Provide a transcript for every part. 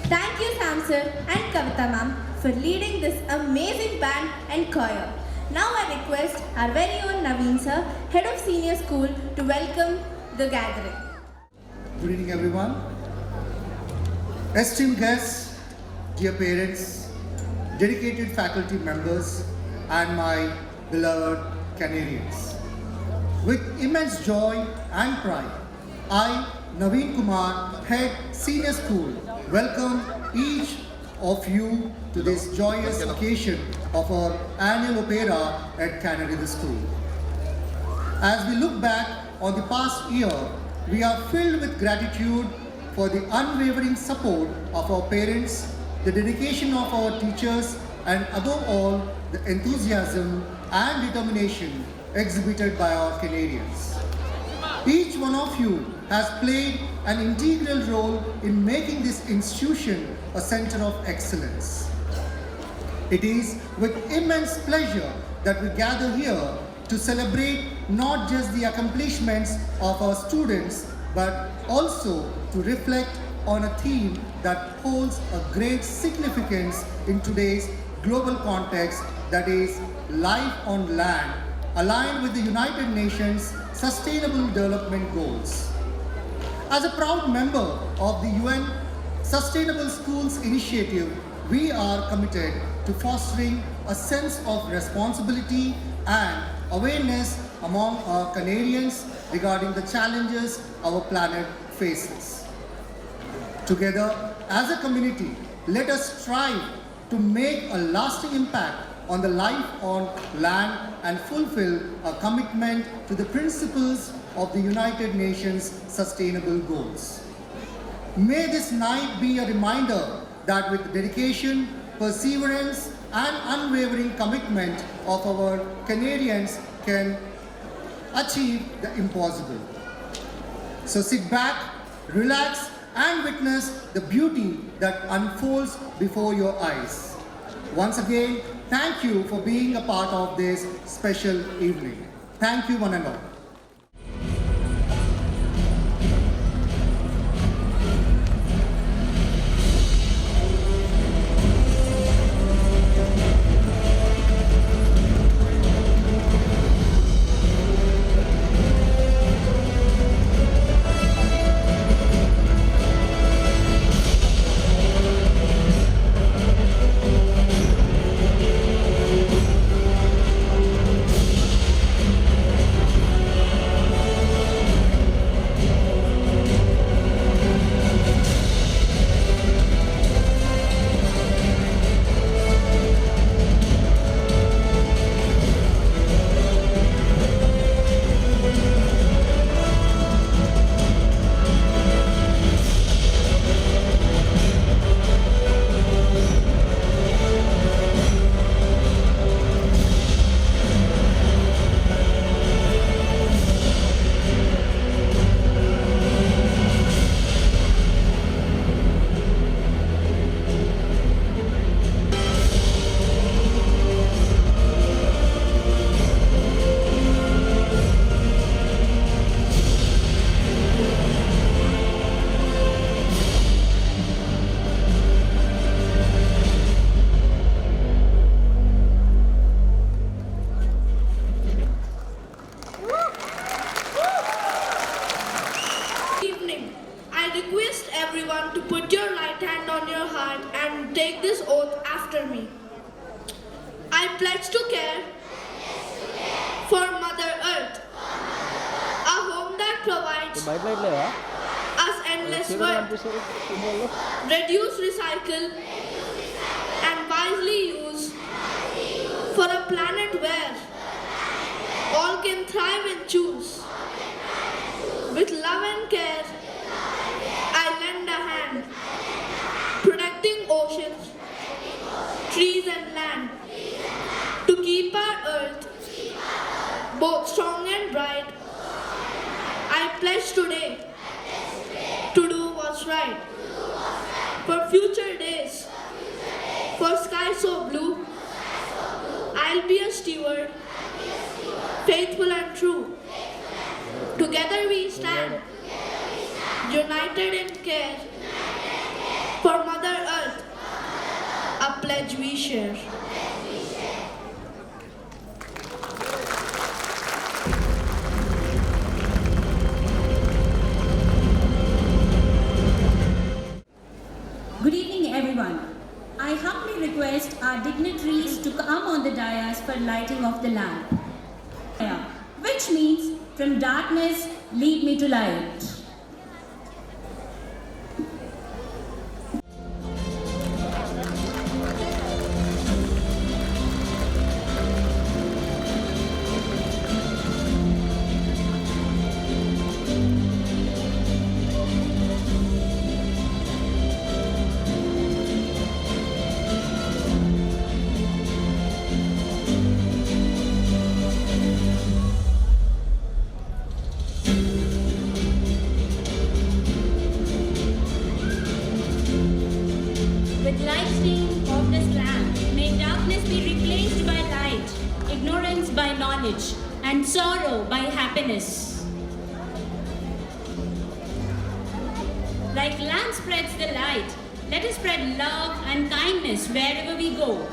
Thank you, Sam sir and Kavita ma'am, for leading this amazing band and choir. Now I request our very own Naveen sir, head of senior school, to welcome the gathering. Good evening, everyone. Esteemed guests, dear parents, dedicated faculty members, and my beloved canarians. With immense joy and pride, I, Naveen Kumar, head senior school, welcome each of you to this joyous occasion of our annual opera at Canary the School. As we look back on the past year, we are filled with gratitude for the unwavering support of our parents, the dedication of our teachers, and above all, the enthusiasm and determination exhibited by our Canarians. Each one of you has played an integral role in making this institution a center of excellence. It is with immense pleasure that we gather here to celebrate not just the accomplishments of our students, but also to reflect on a theme that holds a great significance in today's global context, that is life on land, aligned with the United Nations Sustainable Development Goals. As a proud member of the UN Sustainable Schools Initiative, we are committed to fostering a sense of responsibility and awareness among our Canarians regarding the challenges our planet faces. Together, as a community, let us strive to make a lasting impact on the life on land and fulfill a commitment to the principles of the United Nations Sustainable Goals. May this night be a reminder that with dedication, perseverance, and unwavering commitment of our Canarians can achieve the impossible. So sit back, relax, and witness the beauty that unfolds before your eyes. Once again, thank you for being a part of this special evening. Thank you, one and all. everyone to put your right hand on your heart and take this oath after me. I pledge to care for Mother Earth, a home that provides us endless work, reduce, recycle, and wisely use for a planet where all can thrive and choose. With love and care, I lend a hand, protecting oceans, trees and land, to keep our earth both strong and bright. I pledge today to do what's right for future days, for sky so blue. I'll be a steward, faithful and true. Together we stand, united in care for Mother pledge we share. Good evening, everyone. I humbly request our dignitaries to come on the dais for lighting of the lamp, which means, from darkness, lead me to light. With lighting of this lamp, may darkness be replaced by light, ignorance by knowledge, and sorrow by happiness. Like lamp spreads the light, let us spread love and kindness wherever we go.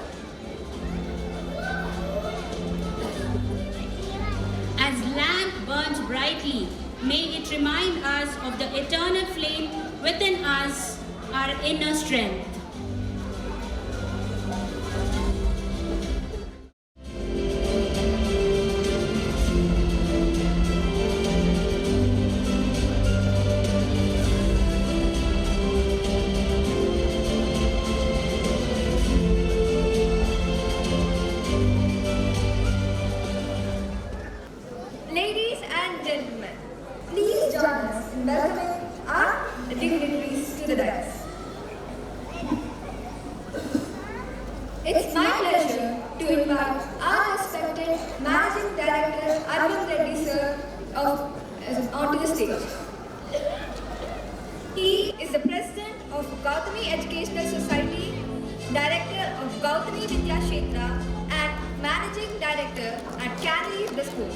As lamp burns brightly, may it remind us of the eternal flame within us, our inner strength. Ladies and gentlemen, please join us in welcoming our dignitaries to the dais. It's my pleasure to invite our respected Managing Director Arvind Reddy sir onto the stage. He is the President of Gautami Educational Society, Director of Gautami Vidya Kshetra, and Managing Director at Canarians the school.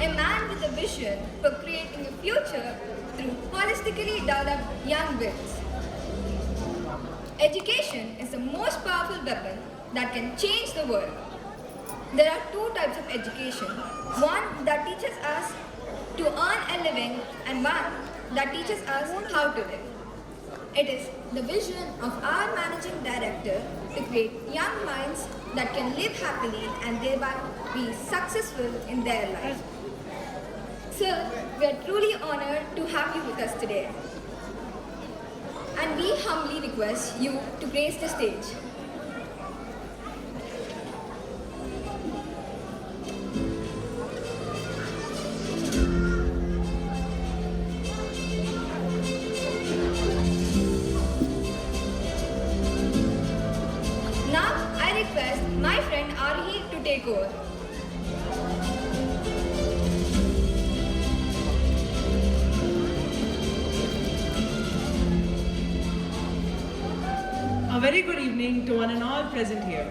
A man with a vision for creating a future through holistically developed young wills. Education is the most powerful weapon that can change the world. There are two types of education. One that teaches us to earn a living and one that teaches us how to live. It is the vision of our Managing Director to create young minds that can live happily and thereby be successful in their life. Sir, we are truly honored to have you with us today. And we humbly request you to grace the stage. Now, I request my friend Arhi to take over. A very good evening to one and all present here.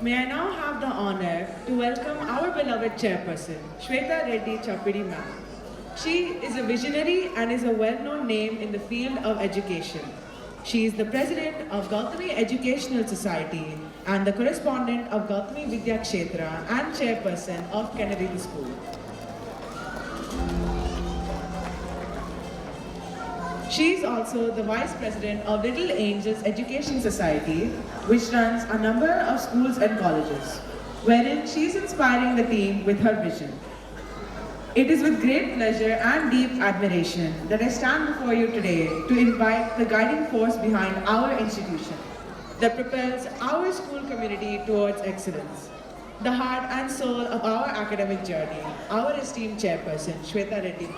May I now have the honor to welcome our beloved chairperson, Shweta Reddy Chappidi ma'am. She is a visionary and is a well-known name in the field of education. She is the president of Gautami Educational Society and the correspondent of Gautami Vidya Kshetra and chairperson of Canarians School. She is also the Vice President of Little Angels Education Society, which runs a number of schools and colleges, wherein she is inspiring the team with her vision. It is with great pleasure and deep admiration that I stand before you today to invite the guiding force behind our institution that propels our school community towards excellence, the heart and soul of our academic journey, our esteemed chairperson, Shweta Reddy.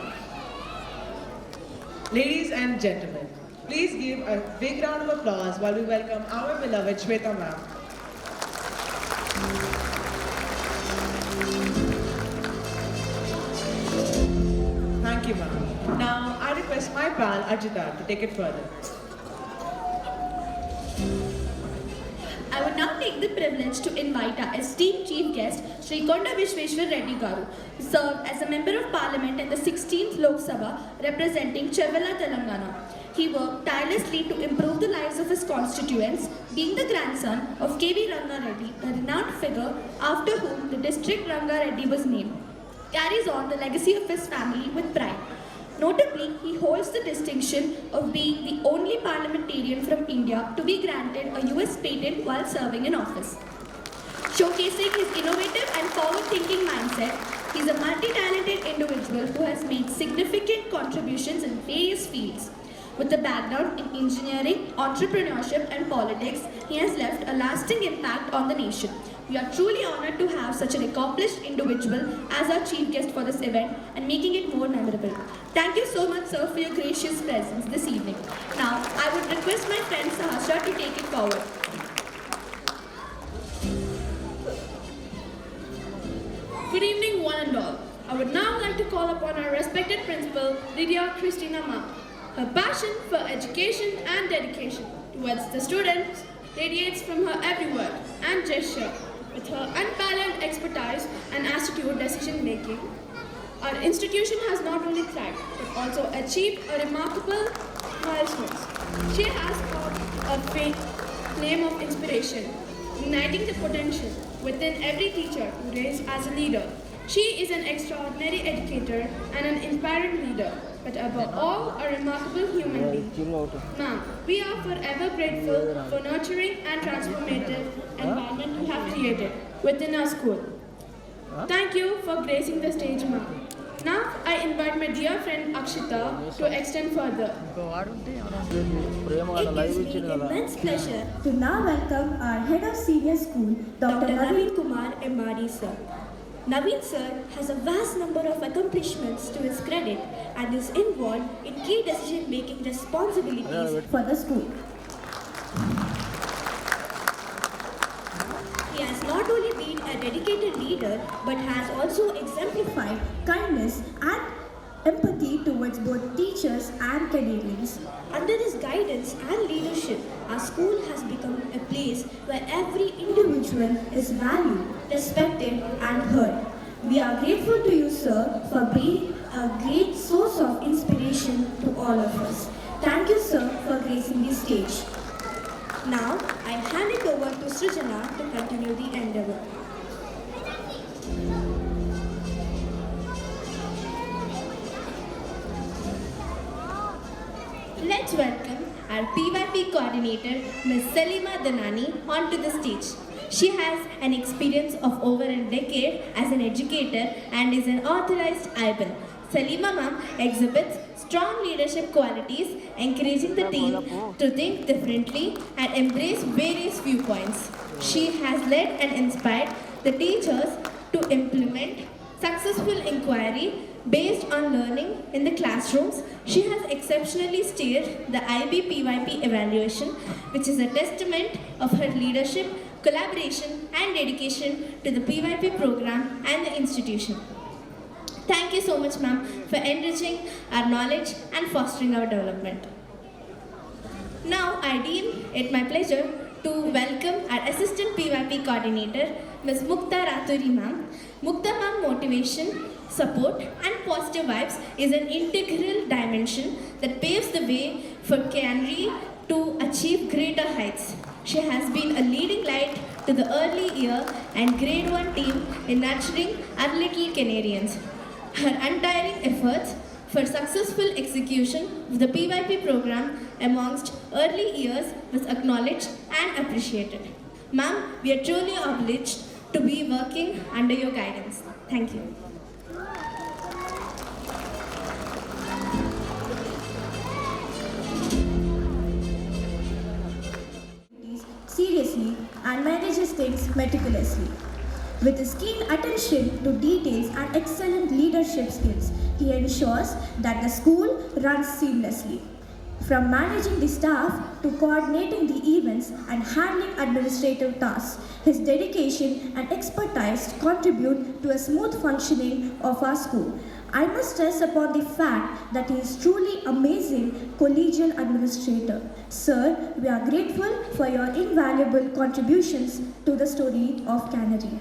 Ladies and gentlemen, please give a big round of applause while we welcome our beloved Shweta ma'am. Thank you, ma'am. Now, I request my pal Ajita to take it further. I would now take the privilege to invite our esteemed chief guest, Sri Konda Vishweshwar Reddy Garu, who served as a member of parliament in the 16th Lok Sabha representing Chevella, Telangana. He worked tirelessly to improve the lives of his constituents, being the grandson of K.V. Ranga Reddy, a renowned figure after whom the district Ranga Reddy was named. Carries on the legacy of his family with pride. Notably, he holds the distinction of being the only parliamentarian from India to be granted a US patent while serving in office. Showcasing his innovative and forward-thinking mindset, he is a multi-talented individual who has made significant contributions in various fields. With a background in engineering, entrepreneurship and politics, he has left a lasting impact on the nation. We are truly honored to have such an accomplished individual as our chief guest for this event and making it more memorable. Thank you so much, sir, for your gracious presence this evening. Now, I would request my friend Sahasra to take it forward. Good evening, one and all. I would now like to call upon our respected principal, Lydia Christina Ma. Her passion for education and dedication towards the students radiates from her every word and gesture. With her unparalleled expertise and astute decision making, our institution has not only thrived but also achieved a remarkable milestones. She has got a flame of inspiration, igniting the potential within every teacher who raised as a leader. She is an extraordinary educator and an inspiring leader, but above all, a remarkable human being. Ma'am, we are forever grateful for nurturing and transformative environment you have created within our school. Thank you for gracing the stage, ma'am. Now, I invite my dear friend Akshita to extend further. It gives me immense pleasure to now welcome our head of senior school, Dr. Naveen Kumar MRD sir. Naveen sir has a vast number of accomplishments to his credit and is involved in key decision-making responsibilities for the school. He has not only been a dedicated leader but has also exemplified kindness and empathy towards both teachers and Canarians. Under his guidance and leadership, our school has become a place where every individual is valued, respected and heard. We are grateful to you, sir, for being a great source of inspiration to all of us. Thank you, sir, for gracing the stage. Now, I hand it over to Srijana to continue the endeavor. Let's welcome our PYP coordinator, Ms. Salima Danani, onto the stage. She has an experience of over a decade as an educator and is an authorized IBIL. Salima ma'am exhibits strong leadership qualities, encouraging the team to think differently and embrace various viewpoints. She has led and inspired the teachers to implement successful inquiry based on learning in the classrooms. She has exceptionally steered the IB PYP evaluation, which is a testament of her leadership, collaboration and dedication to the PYP program and the institution. Thank you so much, ma'am, for enriching our knowledge and fostering our development. Now, I deem it my pleasure to welcome our Assistant PYP Coordinator, Ms. Mukta Raturi ma'am. Mukta ma'am motivation, support and positive vibes is an integral dimension that paves the way for Canary to achieve greater heights. She has been a leading light to the early year and grade 1 team in nurturing our little Canarians. Her untiring efforts for successful execution of the PYP program amongst early years was acknowledged and appreciated. Ma'am, we are truly obliged to be working under your guidance. Thank you. Seriously and manages things meticulously. With his keen attention to details and excellent leadership skills, he ensures that the school runs seamlessly. From managing the staff to coordinating the events and handling administrative tasks, his dedication and expertise contribute to a smooth functioning of our school. I must stress upon the fact that he is truly amazing collegial administrator. Sir, we are grateful for your invaluable contributions to the story of Canary.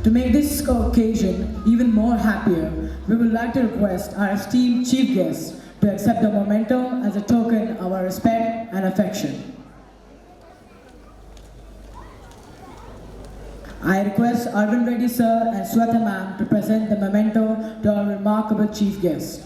To make this occasion even more happier, we would like to request our esteemed chief guest to accept the memento as a token of our respect and affection. I request Arvind Reddy sir and Sweta ma'am to present the memento to our remarkable chief guest.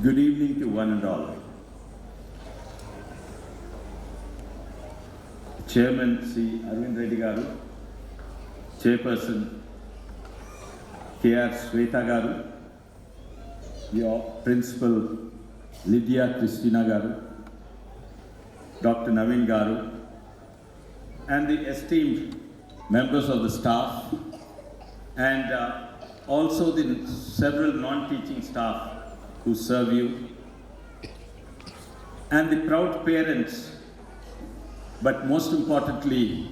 Good evening to one and all. Chairman Sri Arvind Reddy Garu, Chairperson K.R. Sweta Garu, your Principal Lydia Christina Garu, Dr. Naveen Garu, and the esteemed members of the staff, and also the several non-teaching staff who serve you, and the proud parents, but most importantly,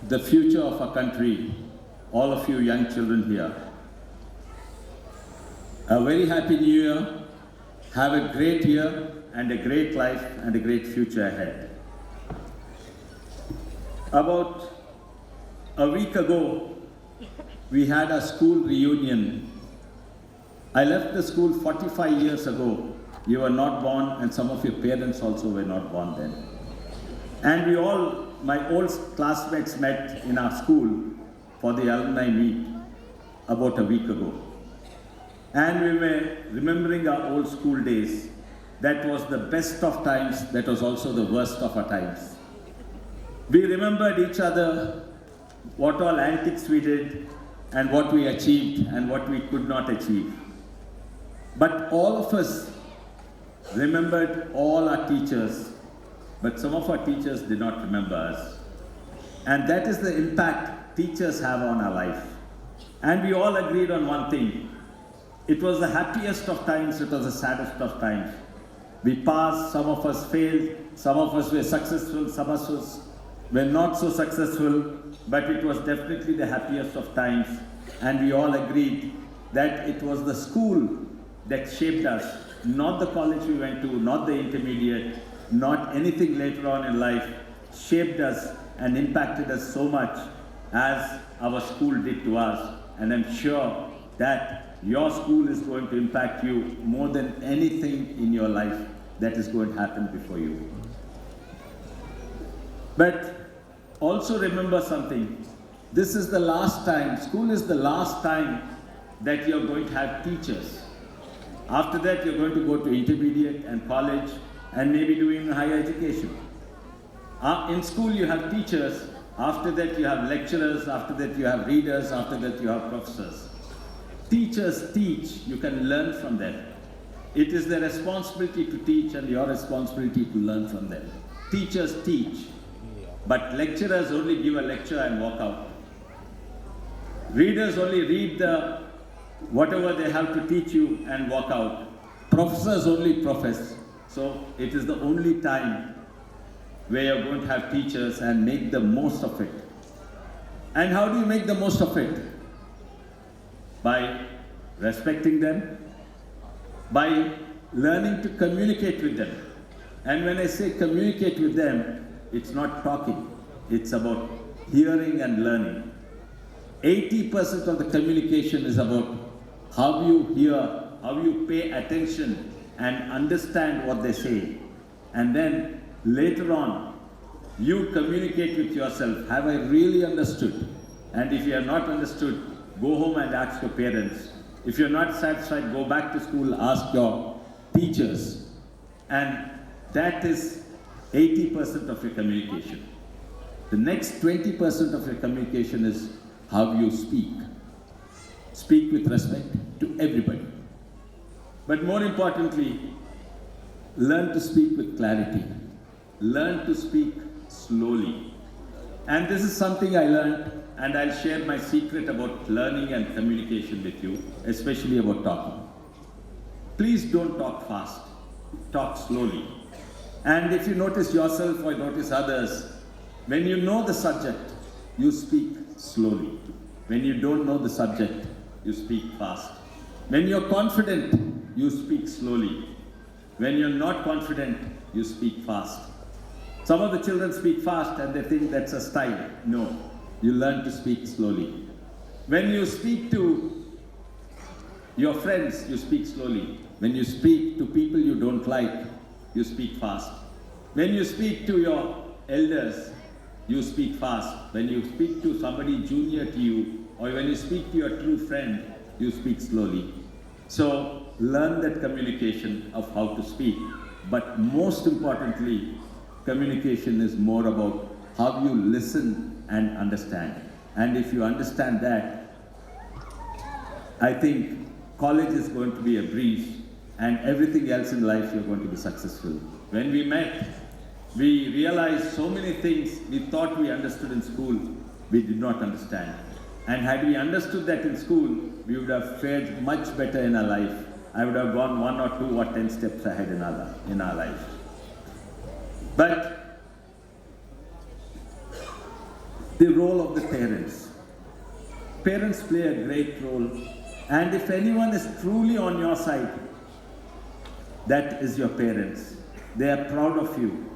the future of our country, all of you young children here. A very happy new year, have a great year and a great life and a great future ahead. About a week ago, we had a school reunion. I left the school 45 years ago. You were not born, and some of your parents also were not born then. And we all, my old classmates, met in our school for the alumni meet about a week ago. And we were remembering our old school days. That was the best of times, that was also the worst of our times. We remembered each other, what all antics we did, and what we achieved and what we could not achieve. But all of us remembered all our teachers, but some of our teachers did not remember us. And that is the impact teachers have on our life. And we all agreed on one thing. It was the happiest of times, it was the saddest of times. We passed, some of us failed, some of us were successful, some of us were not so successful, but it was definitely the happiest of times. And we all agreed that it was the school that shaped us, not the college we went to, not the intermediate, not anything later on in life, shaped us and impacted us so much as our school did to us. And I'm sure that your school is going to impact you more than anything in your life that is going to happen before you. But also remember something. This is the last time, school is the last time that you're going to have teachers. After that, you're going to go to intermediate and college and maybe doing higher education. In school, you have teachers. After that, you have lecturers. After that, you have readers. After that, you have professors. Teachers teach. You can learn from them. It is their responsibility to teach and your responsibility to learn from them. Teachers teach, but lecturers only give a lecture and walk out. Readers only read whatever they have to teach you and walk out. Professors only profess. So it is the only time where you're going to have teachers, and make the most of it. And how do you make the most of it? By respecting them, by learning to communicate with them. And when I say communicate with them, it's not talking, it's about hearing and learning. 80% of the communication is about how you hear, how you pay attention and understand what they say. And then later on, you communicate with yourself, have I really understood? And if you have not understood, go home and ask your parents. If you're not satisfied, go back to school, ask your teachers. And that is 80% of your communication. The next 20% of your communication is how you speak. Speak with respect to everybody. But more importantly, learn to speak with clarity. Learn to speak slowly. And this is something I learned, and I'll share my secret about learning and communication with you, especially about talking. Please don't talk fast. Talk slowly. And if you notice yourself or notice others, when you know the subject, you speak slowly. When you don't know the subject, you speak fast. When you're confident, you speak slowly. When you're not confident, you speak fast. Some of the children speak fast and they think that's a style. No, you learn to speak slowly. When you speak to your friends, you speak slowly. When you speak to people you don't like, you speak fast. When you speak to your elders, you speak fast. When you speak to somebody junior to you, or when you speak to your true friend, you speak slowly. So learn that communication of how to speak. But most importantly, communication is more about how you listen and understand. And if you understand that, I think college is going to be a breeze, and everything else in life you're going to be successful. When we met, we realized so many things we thought we understood in school, we did not understand. And had we understood that in school, we would have fared much better in our life. I would have gone 1 or 2 or 10 steps ahead in our life. But the role of the parents. Parents play a great role. And if anyone is truly on your side, that is your parents. They are proud of you.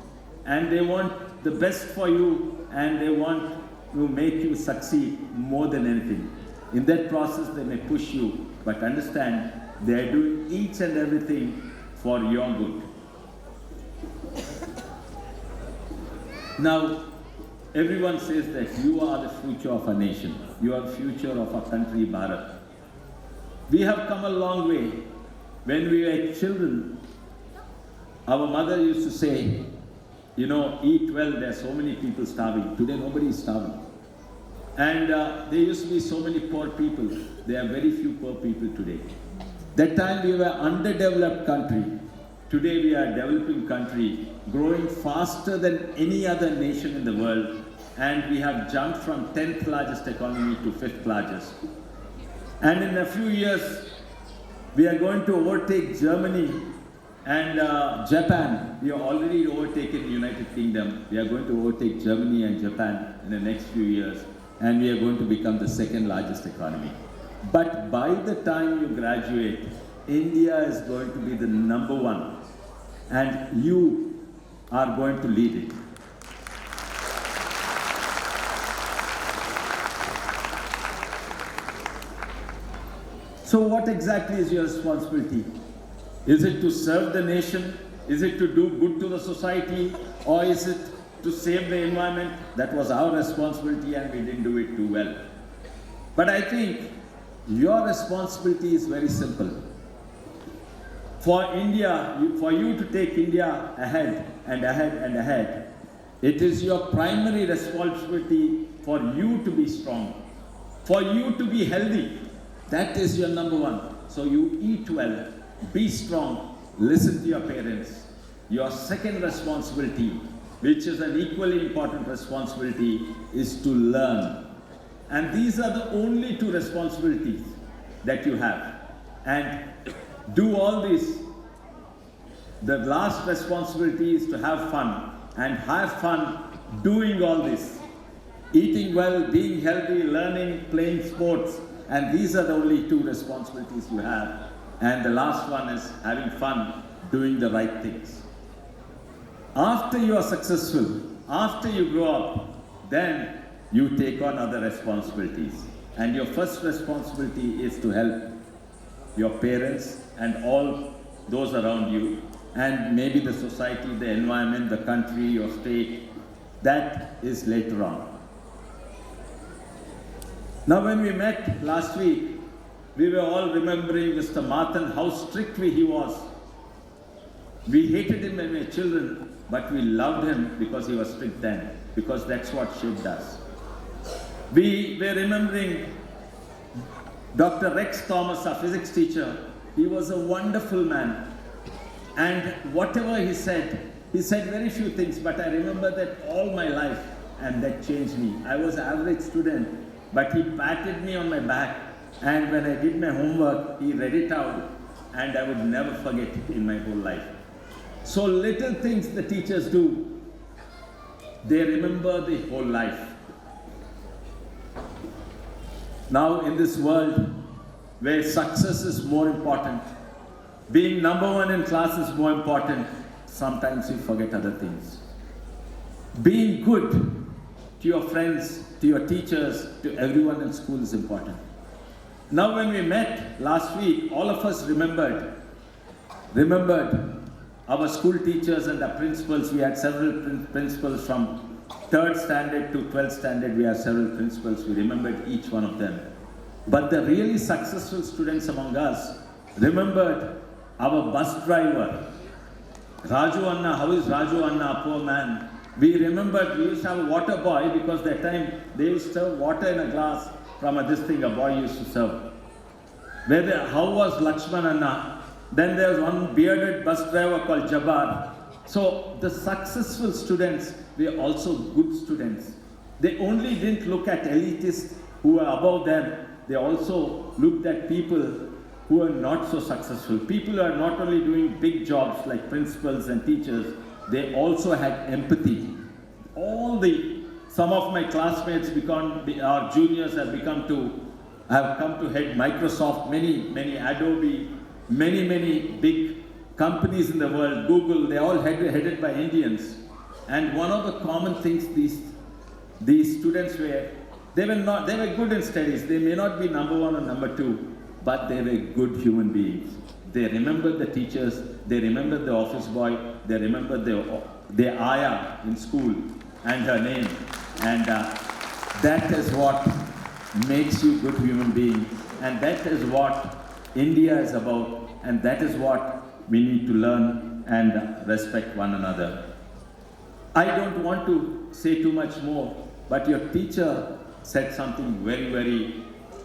And they want the best for you, and they want to make you succeed more than anything. In that process, they may push you, but understand they are doing each and everything for your good. Now, everyone says that you are the future of a nation. You are the future of our country, Bharat. We have come a long way. When we were children, our mother used to say, you know, eat well, there are so many people starving. Today, nobody is starving. And there used to be so many poor people. There are very few poor people today. That time we were an underdeveloped country. Today we are a developing country, growing faster than any other nation in the world. And we have jumped from 10th largest economy to 5th largest. And in a few years, we are going to overtake Germany and Japan. We are already overtaken the United Kingdom. We are going to overtake Germany and Japan in the next few years. And we are going to become the 2nd largest economy. But by the time you graduate, India is going to be the number 1. And you are going to lead it. So what exactly is your responsibility? Is it to serve the nation? Is it to do good to the society? Or is it to save the environment? That was our responsibility and we didn't do it too well. But I think your responsibility is very simple. For India, for you to take India ahead and ahead and ahead, it is your primary responsibility for you to be strong, for you to be healthy. That is your number 1. So you eat well, be strong, listen to your parents. Your second responsibility, which is an equally important responsibility, is to learn. And these are the only 2 responsibilities that you have. And do all this The last responsibility is to have fun, and have fun doing all this. Eating well, being healthy, learning, playing sports, and these are the only 2 responsibilities you have. And the last one is having fun, doing the right things. After you are successful, after you grow up, then you take on other responsibilities. And your first responsibility is to help your parents and all those around you, and maybe the society, the environment, the country, your state. That is later on. Now when we met last week, we were all remembering Mr. Martin, how strict he was. We hated him when we were children, but we loved him because he was strict then, because that's what shaped us. We were remembering Dr. Rex Thomas, our physics teacher. He was a wonderful man. And whatever he said very few things, but I remember that all my life, and that changed me. I was an average student, but he patted me on my back, and when I did my homework, he read it out, and I would never forget it in my whole life. So little things the teachers do, they remember the whole life. Now in this world where success is more important, being number 1 in class is more important, sometimes you forget other things. Being good to your friends, to your teachers, to everyone in school is important. Now when we met last week, all of us remembered our school teachers and the principals. We had several principals from 3rd standard to 12th standard. We had several principals. We remembered each one of them. But the really successful students among us remembered our bus driver, Raju Anna. How is Raju Anna, a poor man? We remembered we used to have a water boy, because that time they used to serve water in a glass from a boy used to serve. How was Lakshman Anna? Then there was one bearded bus driver called Jabbar. So the successful students were also good students. They only didn't look at elitists who were above them. They also looked at people who are not so successful. People who are not only doing big jobs like principals and teachers, they also had empathy. Some of my classmates our juniors have come to head Microsoft, many Adobe, many big companies in the world, Google. They all headed by Indians. And one of the common things these students were, they were good in studies. They may not be number 1 or number 2, but they were good human beings. They remembered the teachers, they remembered the office boy, they remembered their ayah in school and her name. And that is what makes you good human being. And that is what India is about. And that is what we need to learn and respect one another. I don't want to say too much more, but your teacher said something very, very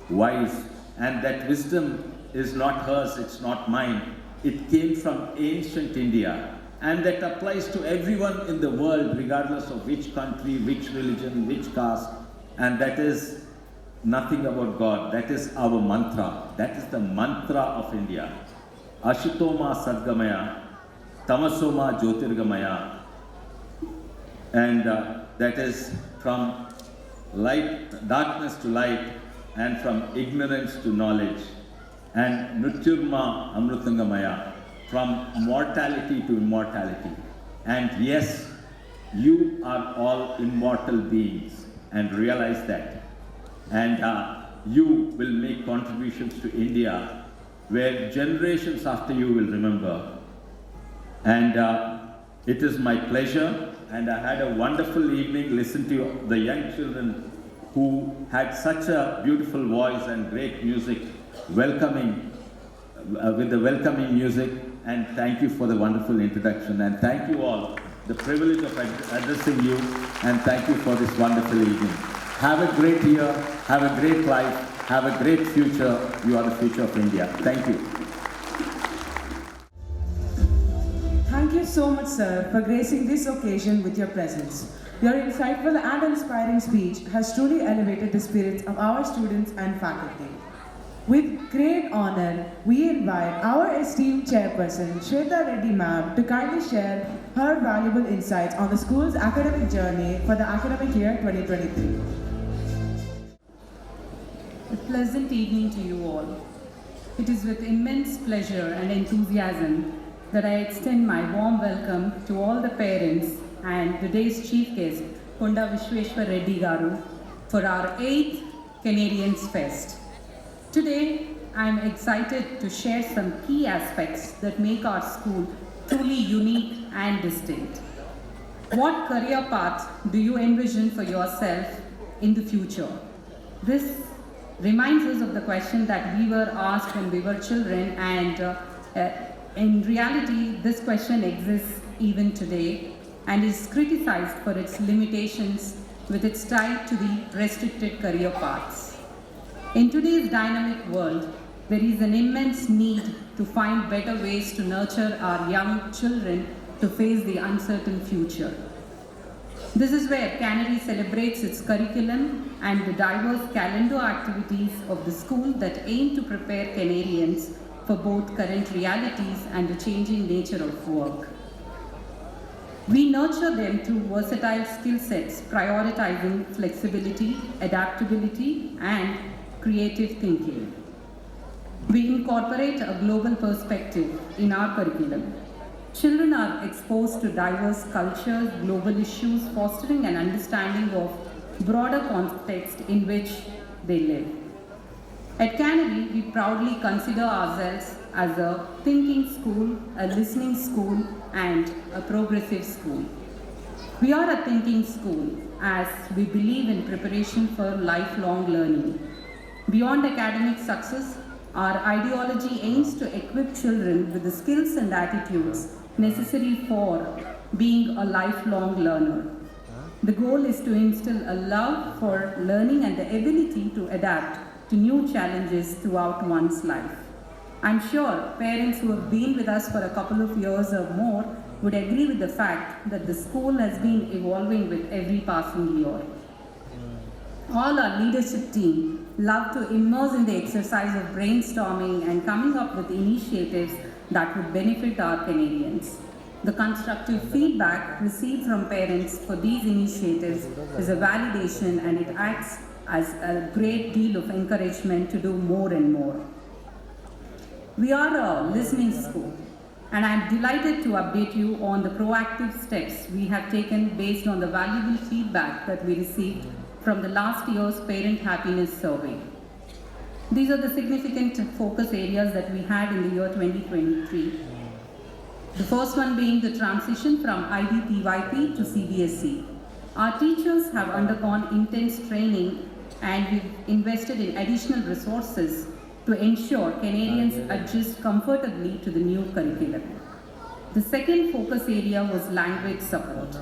wise. And that wisdom is not hers, it's not mine. It came from ancient India. And that applies to everyone in the world, regardless of which country, which religion, which caste. And that is nothing about God. That is our mantra. That is the mantra of India. Ashutoma Sadgamaya, Tamasoma Jyotirgamaya. And that is from darkness to light, and from ignorance to knowledge. And Nutyurma Amrutangamaya, from mortality to immortality. And yes, you are all immortal beings, and realize that. And you will make contributions to India, where generations after you will remember. And it is my pleasure, and I had a wonderful evening listening to the young children who had such a beautiful voice and great music, with the welcoming music. And thank you for the wonderful introduction. And thank you all, the privilege of addressing you, and thank you for this wonderful evening. Have a great year, have a great life, have a great future. You are the future of India. Thank you. Thank you so much, sir, for gracing this occasion with your presence. Your insightful and inspiring speech has truly elevated the spirits of our students and faculty. With great honor, we invite our esteemed chairperson, Shweta Reddy ma'am, to kindly share her valuable insights on the school's academic journey for the academic year 2023. A pleasant evening to you all. It is with immense pleasure and enthusiasm that I extend my warm welcome to all the parents and today's chief guest, Konda Vishweshwar Reddy Garu, for our 8th Canarians Fest. Today, I am excited to share some key aspects that make our school truly unique and distinct. What career path do you envision for yourself in the future? This reminds us of the question that we were asked when we were children, and in reality, this question exists even today and is criticized for its limitations with its tie to the restricted career paths. In today's dynamic world, there is an immense need to find better ways to nurture our young children to face the uncertain future. This is where Canary celebrates its curriculum and the diverse calendar activities of the school that aim to prepare Canarians for both current realities and the changing nature of work. We nurture them through versatile skill sets, prioritizing flexibility, adaptability, and creative thinking. We incorporate a global perspective in our curriculum. Children are exposed to diverse cultures, global issues, fostering an understanding of broader context in which they live. At Canary, we proudly consider ourselves as a thinking school, a listening school, and a progressive school. We are a thinking school as we believe in preparation for lifelong learning. Beyond academic success, our ideology aims to equip children with the skills and attitudes necessary for being a lifelong learner. The goal is to instill a love for learning and the ability to adapt to new challenges throughout one's life. I'm sure parents who have been with us for a couple of years or more would agree with the fact that the school has been evolving with every passing year. All our leadership team love to immerse in the exercise of brainstorming and coming up with initiatives that would benefit our Canarians. The constructive feedback received from parents for these initiatives is a validation, and it acts as a great deal of encouragement to do more and more. We are a listening school, and I am delighted to update you on the proactive steps we have taken based on the valuable feedback that we received from the last year's Parent Happiness Survey. These are the significant focus areas that we had in the year 2023. The first one being the transition from IBPYP to CBSE. Our teachers have undergone intense training, and we've invested in additional resources to ensure Canarians adjust comfortably to the new curriculum. The second focus area was language support.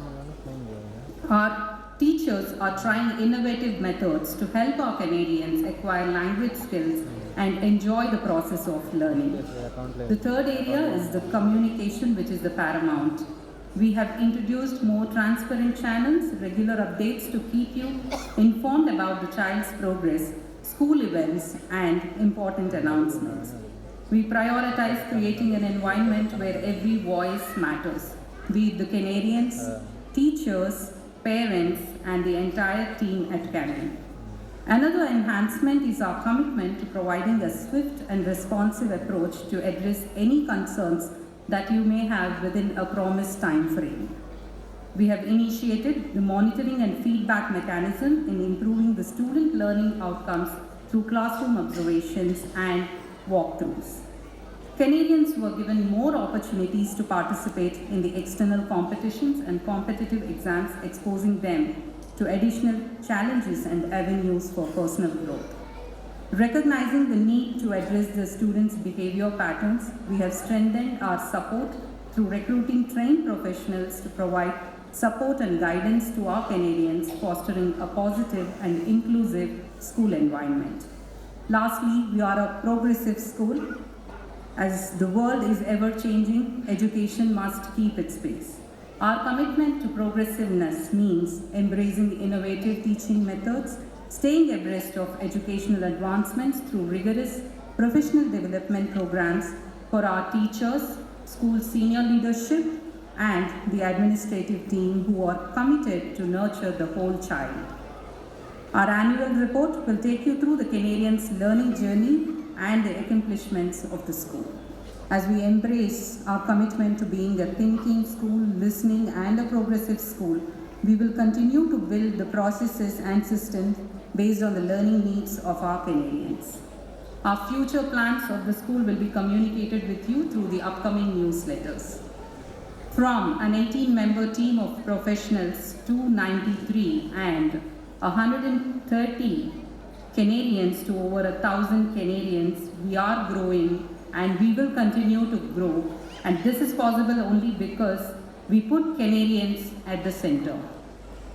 Our teachers are trying innovative methods to help our Canarians acquire language skills and enjoy the process of learning. The third area is the communication, which is the paramount. We have introduced more transparent channels, regular updates to keep you informed about the child's progress, school events, and important announcements. We prioritize creating an environment where every voice matters, be it the Canarians, teachers, parents, and the entire team at Canary. Another enhancement is our commitment to providing a swift and responsive approach to address any concerns that you may have within a promised time frame. We have initiated the monitoring and feedback mechanism in improving the student learning outcomes through classroom observations and walkthroughs. Canarians were given more opportunities to participate in the external competitions and competitive exams, exposing them to additional challenges and avenues for personal growth. Recognizing the need to address the students' behavior patterns, we have strengthened our support through recruiting trained professionals to provide support and guidance to our Canarians, fostering a positive and inclusive school environment. Lastly, we are a progressive school. As the world is ever changing, education must keep its pace. Our commitment to progressiveness means embracing innovative teaching methods, staying abreast of educational advancements through rigorous professional development programs for our teachers, school senior leadership, and the administrative team who are committed to nurture the whole child. Our annual report will take you through the Canarians' learning journey and the accomplishments of the school. As we embrace our commitment to being a thinking school, listening, and a progressive school, we will continue to build the processes and systems based on the learning needs of our Canarians. Our future plans of the school will be communicated with you through the upcoming newsletters. From an 18-member team of professionals to 93 and 130 Canarians to over 1,000 Canarians, we are growing and we will continue to grow. And this is possible only because we put Canarians at the center.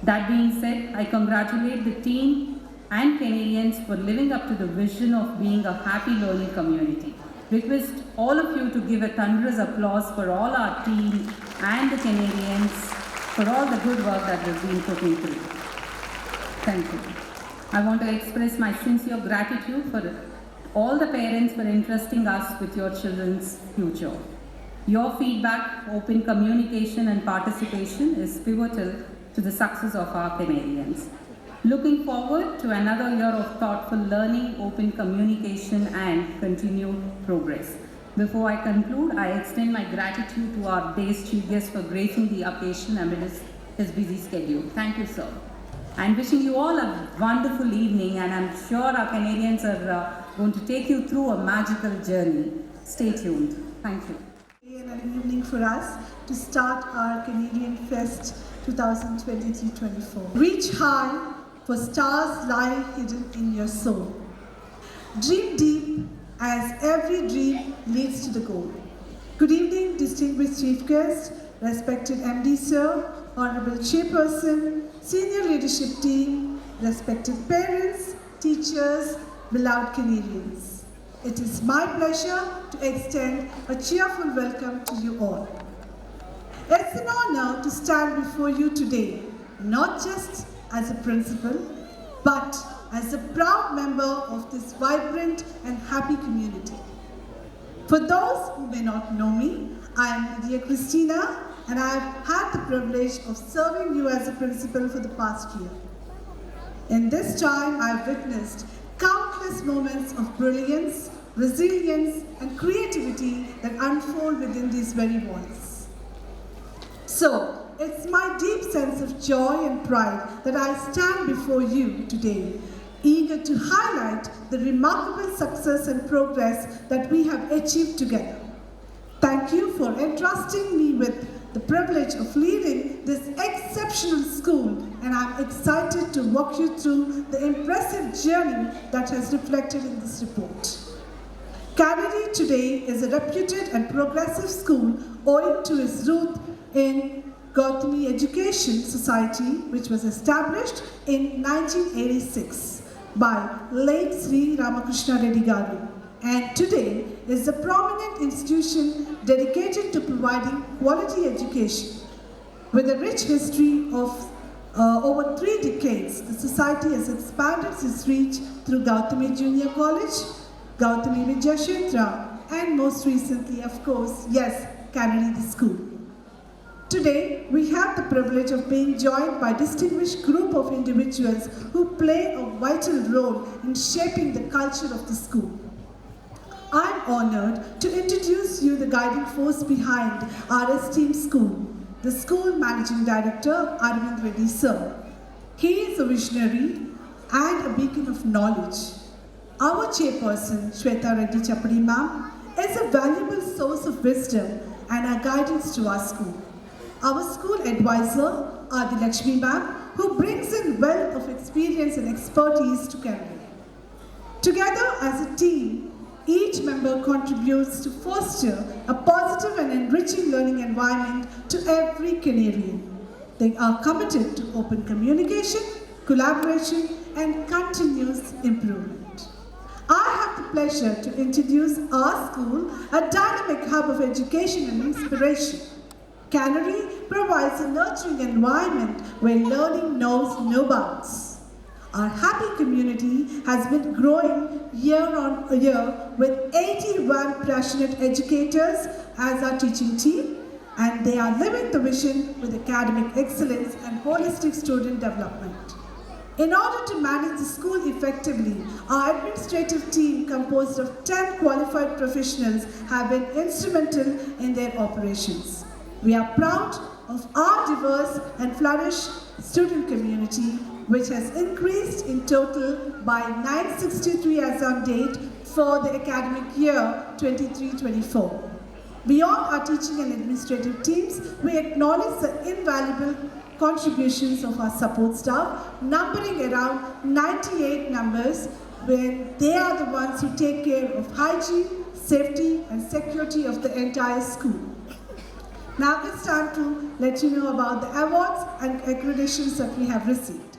That being said, I congratulate the team and Canarians for living up to the vision of being a happy learning community. Request all of you to give a thunderous applause for all our team and the Canarians for all the good work that we've been putting through. Thank you. I want to express my sincere gratitude for all the parents for entrusting us with your children's future. Your feedback, open communication and participation is pivotal to the success of our Canarians. Looking forward to another year of thoughtful learning, open communication and continued progress. Before I conclude, I extend my gratitude to our day's chief guest for gracing the occasion amidst his busy schedule. Thank you, sir. I'm wishing you all a wonderful evening, and I'm sure our Canarians are going to take you through a magical journey. Stay tuned. Thank you. And an evening for us to start our Canadian Fest 2023-24. Reach high, for stars lie hidden in your soul. Dream deep, as every dream leads to the goal. Good evening, distinguished chief guest, respected MD sir, honorable chairperson, senior leadership team, respected parents, teachers, beloved Canarians. It is my pleasure to extend a cheerful welcome to you all. It's an honor to stand before you today, not just as a principal, but as a proud member of this vibrant and happy community. For those who may not know me, I am Lydia Christina, and I have had the privilege of serving you as a principal for the past year. In this time, I have witnessed countless moments of brilliance, resilience, and creativity that unfold within these very walls. So, it's my deep sense of joy and pride that I stand before you today, eager to highlight the remarkable success and progress that we have achieved together. Thank you for entrusting me with the privilege of leading this exceptional school, and I'm excited to walk you through the impressive journey that has reflected in this report. Canary today is a reputed and progressive school owing to its root in Gautami Education Society, which was established in 1986 by late Sri Ramakrishna Reddy Garu, and today is a prominent institution dedicated to providing quality education. With a rich history of over 3 decades, the society has expanded its reach through Gautami Junior College, Gautami Vidyashetra, and most recently, of course, yes, Canary the school. Today, we have the privilege of being joined by a distinguished group of individuals who play a vital role in shaping the culture of the school. I'm honored to introduce you the guiding force behind our esteemed school, the School Managing Director, Arvind Reddy Sir. He is a visionary and a beacon of knowledge. Our chairperson, Shweta Reddy Chapadi ma'am, is a valuable source of wisdom and a guidance to our school. Our school advisor, Adi Lakshmi ma'am, who brings in wealth of experience and expertise to Canary. Together as a team, each member contributes to foster a positive and enriching learning environment to every Canarian. They are committed to open communication, collaboration, and continuous improvement. I have the pleasure to introduce our school, a dynamic hub of education and inspiration. Canary provides a nurturing environment where learning knows no bounds. Our happy community has been growing year on year with 81 passionate educators as our teaching team, and they are living the vision with academic excellence and holistic student development. In order to manage the school effectively, our administrative team composed of 10 qualified professionals have been instrumental in their operations. We are proud of our diverse and flourished student community, which has increased in total by 963 as on date for the academic year 23-24. Beyond our teaching and administrative teams, we acknowledge the invaluable contributions of our support staff, numbering around 98 numbers, where they are the ones who take care of hygiene, safety and security of the entire school. Now it's time to let you know about the awards and accreditations that we have received.